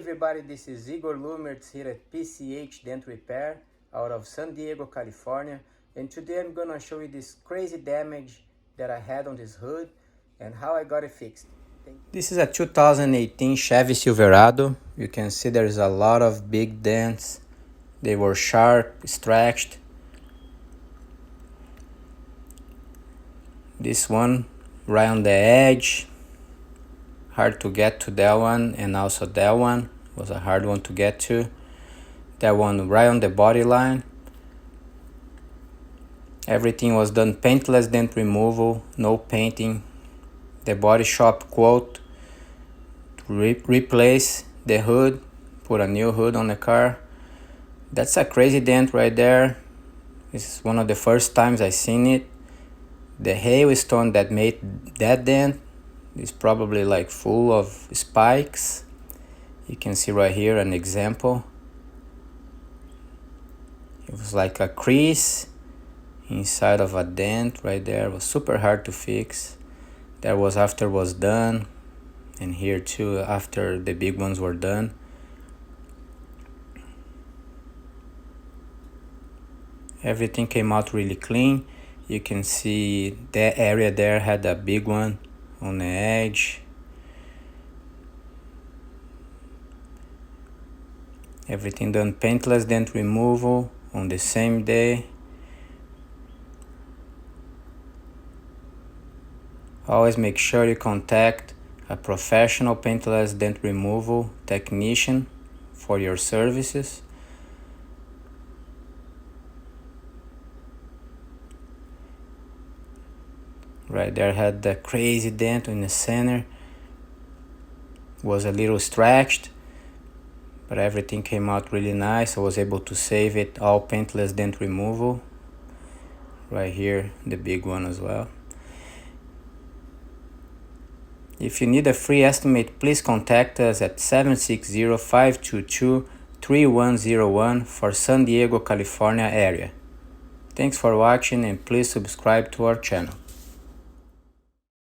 everybody, this is Igor Lumertz here at PCH Dent Repair out of San Diego, California, and today I'm gonna show you this crazy damage that I had on this hood and how I got it fixed. This is a 2018 Chevy Silverado. You can see there's a lot of big dents. They were sharp, stretched. This one right on the edge, hard to get to that one, and also that one was a hard one to get to. That one right on the body line. Everything was done paintless dent removal, no painting. The body shop quote to replace the hood, put a new hood on the car. That's a crazy dent right there. This is one of the first times I seen it. The hailstone that made that dent is probably like full of spikes. You can see right here an example. It was like a crease inside of a dent right there. It was super hard to fix. That was after it was done, and here too after the big ones were done. Everything came out really clean. You can see that area there had a big one on the edge. Everything done paintless dent removal on the same day. Always make sure you contact a professional paintless dent removal technician for your services. Right there had the crazy dent in the center. Was a little stretched, but everything came out really nice. I was able to save it all paintless dent removal. Right here, the big one as well. If you need a free estimate, please contact us at 760-522-3101 for San Diego, California area. Thanks for watching, and please subscribe to our channel.